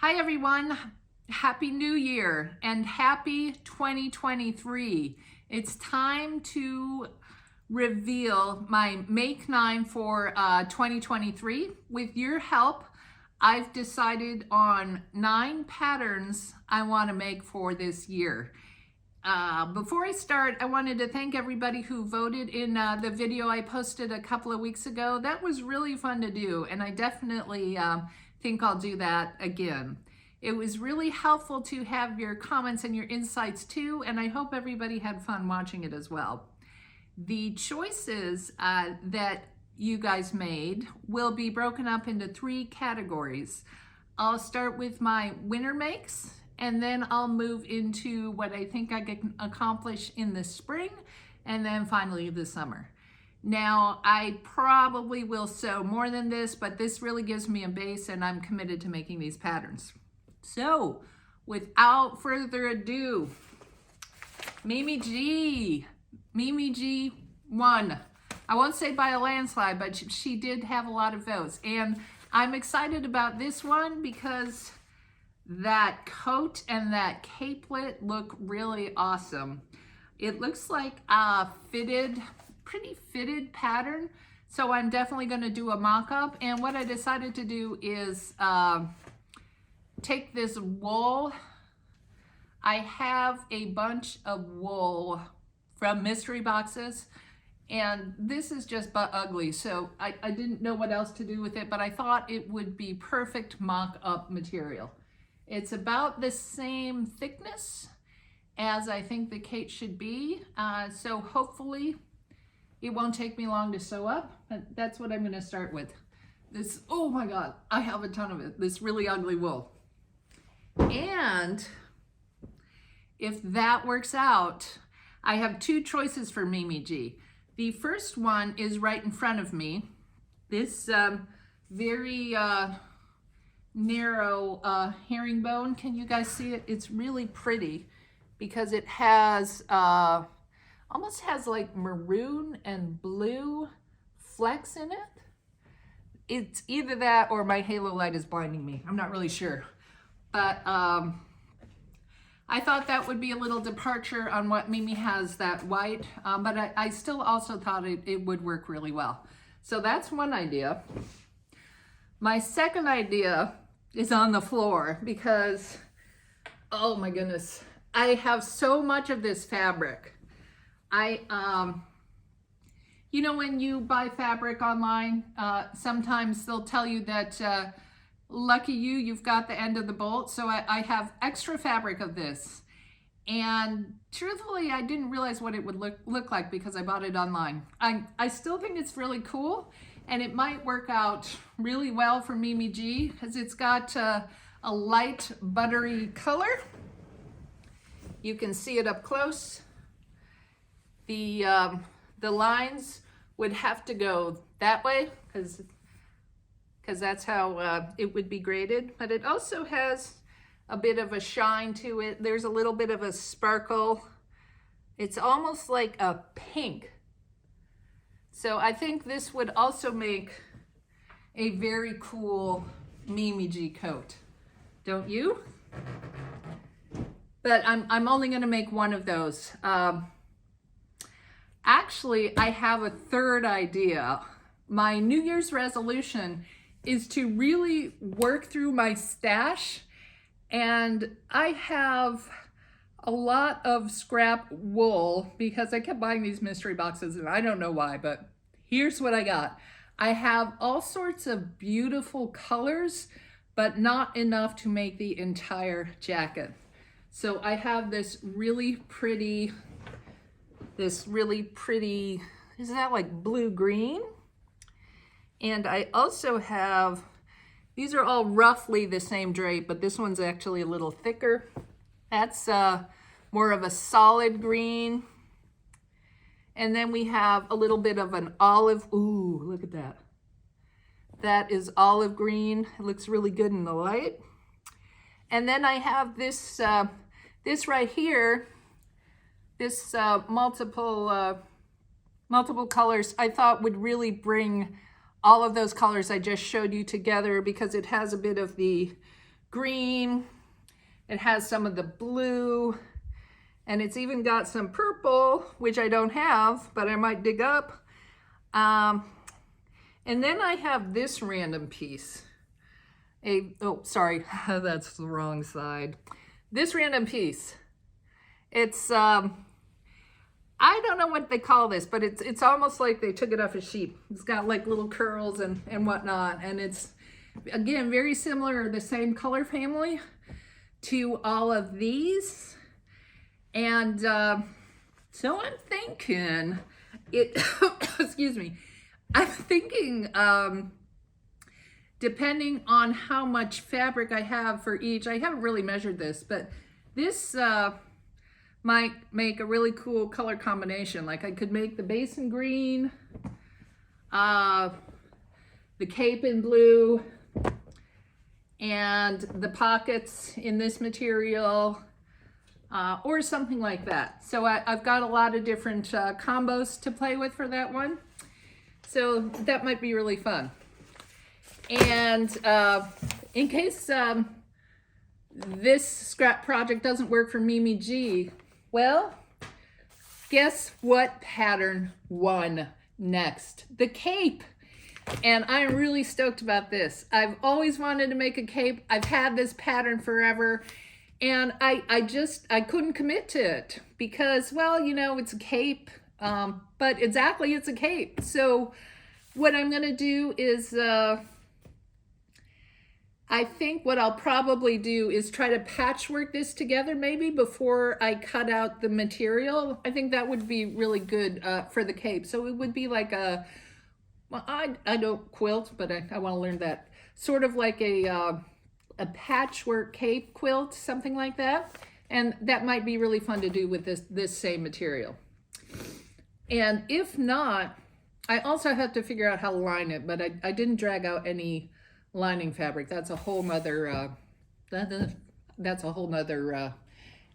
Hi everyone, Happy New Year and Happy 2023. It's time to reveal my Make 9 for 2023. With your help, I've decided on 9 patterns I want to make for this year. Before I start, I wanted to thank everybody who voted in the video I posted a couple of weeks ago. That was really fun to do, and I definitely think I'll do that again. It was really helpful to have your comments and your insights too, and I hope everybody had fun watching it as well. The choices that you guys made will be broken up into 3 categories. I'll start with my winter makes, and then I'll move into what I think I can accomplish in the spring, and then finally the summer. Now, I probably will sew more than this, but this really gives me a base and I'm committed to making these patterns. So, without further ado, Mimi G won. I won't say by a landslide, but she did have a lot of votes. And I'm excited about this one because that coat and that capelet look really awesome. It looks like a pretty fitted pattern. So I'm definitely going to do a mock-up. And what I decided to do is take this wool. I have a bunch of wool from mystery boxes, and this is just but ugly. So I didn't know what else to do with it, but I thought it would be perfect mock-up material. It's about the same thickness as I think the cape should be. So hopefully it won't take me long to sew up, but that's what I'm gonna start with. This, oh my God, I have a ton of it. This really ugly wool. And if that works out, I have 2 choices for Mimi G. The first one is right in front of me. This very narrow herringbone. Can you guys see it? It's really pretty because it has almost has like maroon and blue flecks in it. It's either that or my halo light is blinding me. I'm not really sure. But I thought that would be a little departure on what Mimi has, that white, but I still also thought it would work really well. So that's one idea. My second idea is on the floor because, oh my goodness, I have so much of this fabric. You know, when you buy fabric online, sometimes they'll tell you that lucky you, you've got the end of the bolt. So I have extra fabric of this. And truthfully, I didn't realize what it would look like because I bought it online. I still think it's really cool, and it might work out really well for Mimi G because it's got a light buttery color. You can see it up close. The lines would have to go that way because that's how it would be graded, but it also has a bit of a shine to it. There's a little bit of a sparkle. It's almost like a pink. So I think this would also make a very cool Mimi G coat. Don't you? But I'm only gonna make one of those. Actually, I have a third idea. My New Year's resolution is to really work through my stash, and I have a lot of scrap wool because I kept buying these mystery boxes and I don't know why, but here's what I got. I have all sorts of beautiful colors, but not enough to make the entire jacket. So I have this really pretty, is that like blue-green? And I also have, these are all roughly the same drape, but this one's actually a little thicker. That's more of a solid green. And then we have a little bit of an olive. Ooh, look at that. That is olive green. It looks really good in the light. And then I have this, this right here, this multiple colors I thought would really bring all of those colors I just showed you together because it has a bit of the green. It has some of the blue, and it's even got some purple, which I don't have, but I might dig up. And then I have this random piece. Oh, sorry, that's the wrong side. This random piece. It's, I don't know what they call this, but it's almost like they took it off a sheep. It's got like little curls and whatnot, and it's, again, very similar, the same color family to all of these. And so I'm thinking, excuse me, I'm thinking, depending on how much fabric I have for each, I haven't really measured this, but this might make a really cool color combination. Like I could make the base in green, the cape in blue, and the pockets in this material, or something like that. So I've got a lot of different combos to play with for that one. So that might be really fun. And in case this scrap project doesn't work for Mimi G, well, guess what pattern won next? The cape. And I'm really stoked about this. I've always wanted to make a cape. I've had this pattern forever. And I couldn't commit to it because, well, you know, it's a cape, but exactly, it's a cape. So what I'm going to do is, I think what I'll probably do is try to patchwork this together maybe before I cut out the material. I think that would be really good for the cape. So it would be like a, well, I don't quilt, but I want to learn that. Sort of like a patchwork cape quilt, something like that. And that might be really fun to do with this same material. And if not, I also have to figure out how to line it, but I didn't drag out any lining fabric. That's a whole nother, that's a whole nother,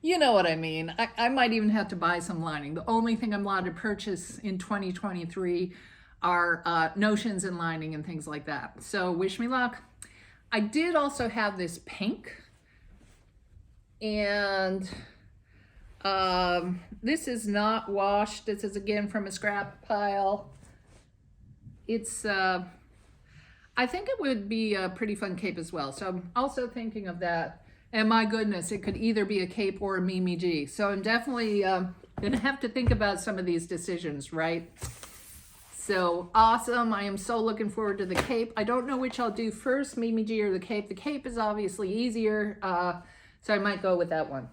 you know what I mean. I might even have to buy some lining. The only thing I'm allowed to purchase in 2023 are notions and lining and things like that. So wish me luck. I did also have this pink, and this is not washed. This is again from a scrap pile. It's, I think it would be a pretty fun cape as well. So I'm also thinking of that. And my goodness, it could either be a cape or a Mimi G. So I'm definitely gonna have to think about some of these decisions, right? So awesome. I am so looking forward to the cape. I don't know which I'll do first, Mimi G or the cape. The cape is obviously easier, so I might go with that one.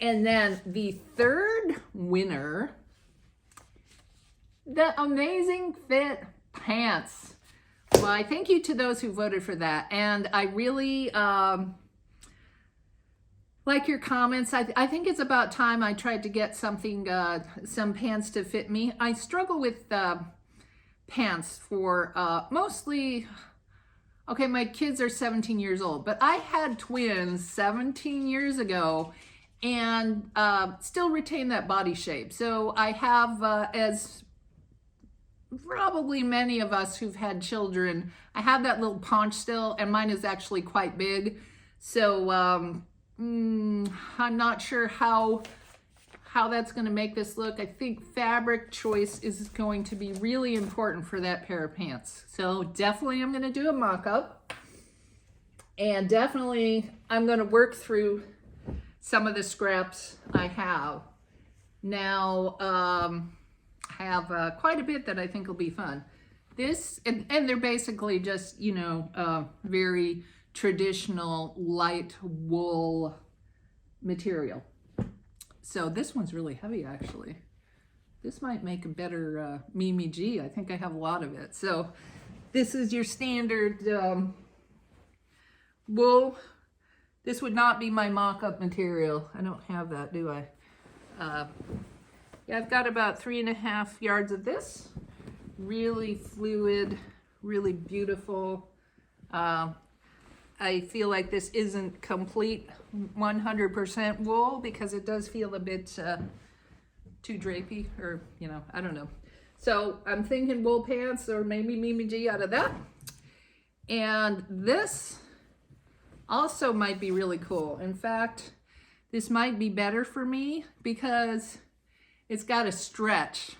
And then the third winner, the Amazing Fit pants. Well, I thank you to those who voted for that. And I really like your comments. I think it's about time I tried to get something, some pants to fit me. I struggle with pants for mostly, okay, my kids are 17 years old, but I had twins 17 years ago and still retain that body shape. So I have, as probably many of us who've had children, I have that little paunch still, and mine is actually quite big. So I'm not sure how that's going to make this look. I think fabric choice is going to be really important for that pair of pants. So definitely I'm going to do a mock-up, and definitely I'm going to work through some of the scraps I have. Now, I have quite a bit that I think will be fun. This, and they're basically just, you know, very traditional light wool material. So this one's really heavy, actually. This might make a better Mimi G. I think I have a lot of it. So this is your standard wool. This would not be my mock-up material. I don't have that, do I? Yeah, I've got about 3.5 yards of this. Really fluid, really beautiful. I feel like this isn't complete 100% wool because it does feel a bit too drapey, or, you know, I don't know. So I'm thinking wool pants or maybe Mimi G out of that. And this also might be really cool. In fact, this might be better for me because it's got a stretch.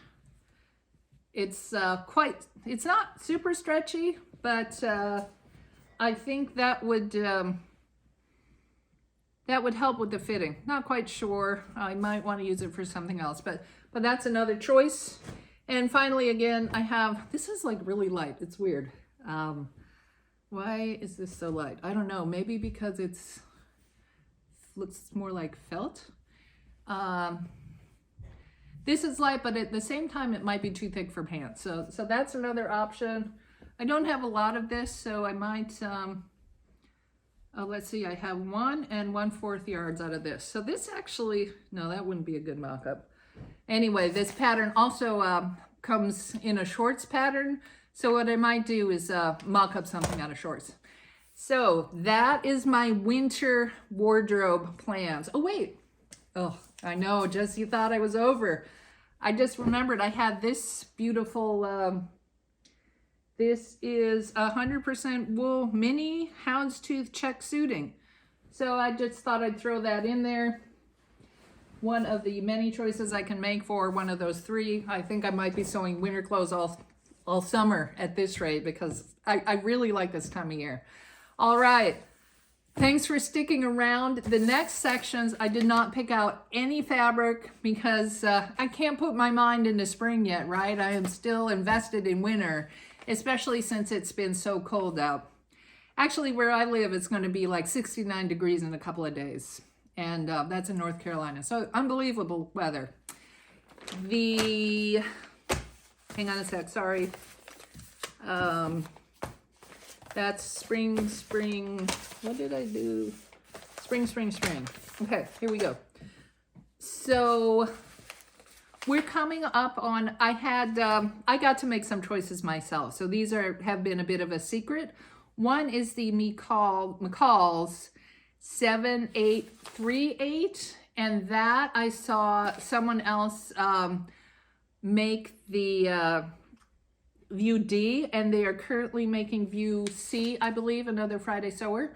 It's it's not super stretchy, but I think that would help with the fitting. Not quite sure. I might want to use it for something else, but that's another choice. And finally, again, I have, this is like really light. It's weird. Why is this so light? I don't know. Maybe because looks more like felt. This is light, but at the same time, it might be too thick for pants. So that's another option. I don't have a lot of this, so I might, let's see, I have 1 1/4 yards out of this. So this actually, no, that wouldn't be a good mock-up. Anyway, this pattern also comes in a shorts pattern. So what I might do is mock up something out of shorts. So that is my winter wardrobe plans. Oh, wait. Oh, I know, just you thought I was over. I just remembered I had this beautiful, this is 100% wool mini houndstooth check suiting. So I just thought I'd throw that in there. One of the many choices I can make for one of those 3. I think I might be sewing winter clothes all summer at this rate because I really like this time of year. All right. Thanks for sticking around. The next sections, I did not pick out any fabric because I can't put my mind into spring yet, right? I am still invested in winter, especially since it's been so cold out. Actually, where I live, it's going to be like 69 degrees in a couple of days. And that's in North Carolina. So unbelievable weather. Hang on a sec, sorry. That's spring. What did I do? Spring. Okay, here we go. So we're coming up on, I got to make some choices myself. So these have been a bit of a secret. One is the McCalls 7838, and that I saw someone else make the view D, and they are currently making view C, I believe, another Friday sewer.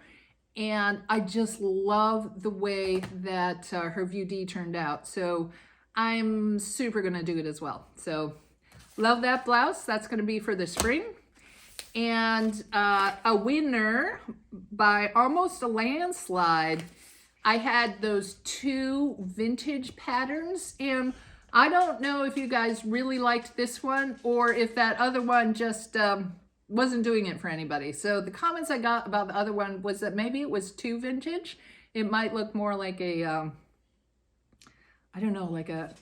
And I just love the way that her view D turned out. So I'm super gonna do it as well. So love that blouse. That's gonna be for the spring. And a winner by almost a landslide. I had those 2 vintage patterns, and I don't know if you guys really liked this one or if that other one just wasn't doing it for anybody. So the comments I got about the other one was that maybe it was too vintage. It might look more like a, I don't know, like a,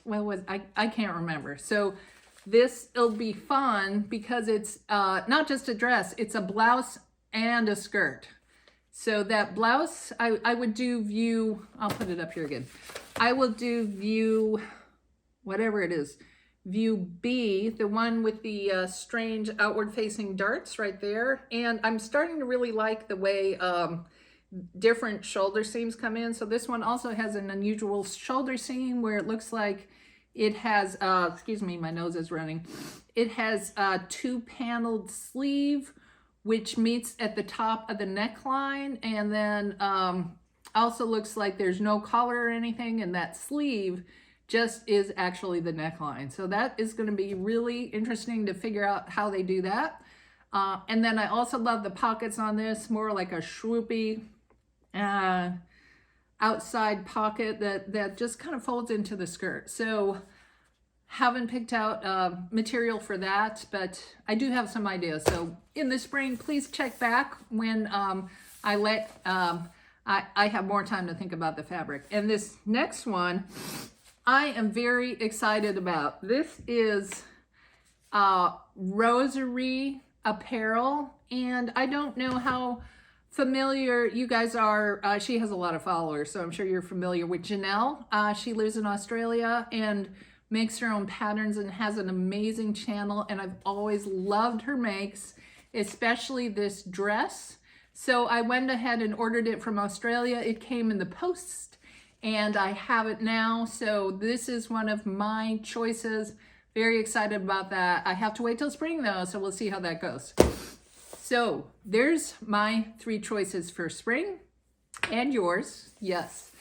I can't remember. So it'll be fun because it's not just a dress, it's a blouse and a skirt. So that blouse, I would do view, I'll put it up here again. I will do view, whatever it is, view B, the one with the strange outward facing darts right there. And I'm starting to really like the way different shoulder seams come in. So this one also has an unusual shoulder seam where it looks like it has, excuse me, my nose is running. It has a 2-paneled sleeve, which meets at the top of the neckline. And then also looks like there's no collar or anything, and that sleeve just is actually the neckline. So that is going to be really interesting to figure out how they do that. And then I also love the pockets on this, more like a swoopy outside pocket that just kind of folds into the skirt. So haven't picked out material for that, but I do have some ideas. So in the spring, please check back when I have more time to think about the fabric. And this next one, I am very excited about. This is Rosary Apparel, and I don't know how familiar you guys are. She has a lot of followers, so I'm sure you're familiar with Janelle. She lives in Australia and makes her own patterns and has an amazing channel, and I've always loved her makes, especially this dress. So I went ahead and ordered it from Australia. It came in the post, and I have it now. So this is one of my choices. Very excited about that. I have to wait till spring though, so we'll see how that goes. So there's my 3 choices for spring. And yours, yes.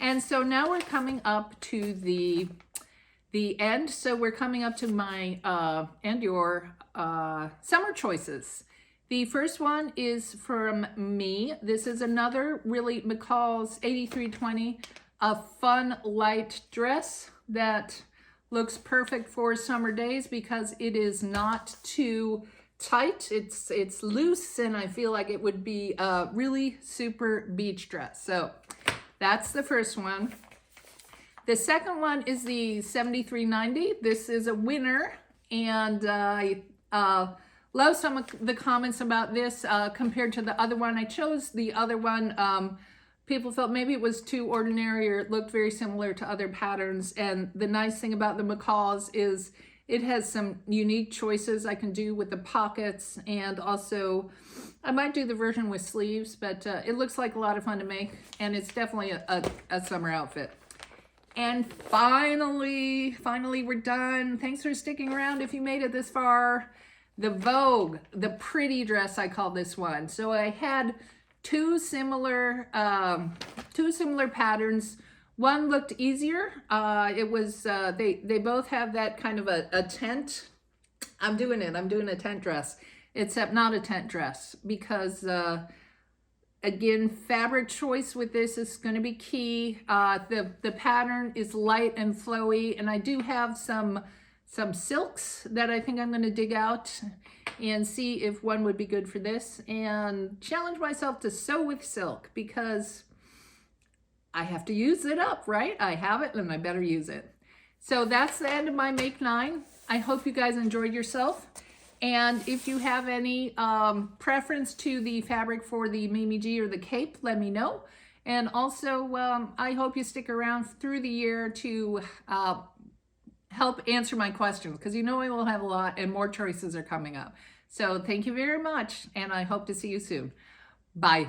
And so now we're coming up to the end. So we're coming up to my and your summer choices. The first one is from me. This is another really McCalls 8320, a fun light dress that looks perfect for summer days because it is not too tight. It's loose, and I feel like it would be a really super beach dress. So that's the first one. The second one is the 7390. This is a winner, and I love some of the comments about this compared to the other one. I chose the other one. People felt maybe it was too ordinary or it looked very similar to other patterns. And the nice thing about the McCalls is it has some unique choices I can do with the pockets, and also I might do the version with sleeves, but it looks like a lot of fun to make, and it's definitely a summer outfit. And finally, we're done. Thanks for sticking around if you made it this far. The Vogue, the pretty dress, I call this one. So I had two similar patterns. One looked easier. It was they both have that kind of a tent. I'm doing a tent dress, except not a tent dress because again, fabric choice with this is going to be key. The pattern is light and flowy, and I do have some silks that I think I'm going to dig out and see if one would be good for this, and challenge myself to sew with silk because I have to use it up, right? I have it and I better use it. So that's the end of my Make 9. I hope you guys enjoyed yourself. And if you have any preference to the fabric for the Mimi G or the cape, let me know. And also, I hope you stick around through the year to help answer my questions, because you know I will have a lot and more choices are coming up. So thank you very much, and I hope to see you soon. Bye.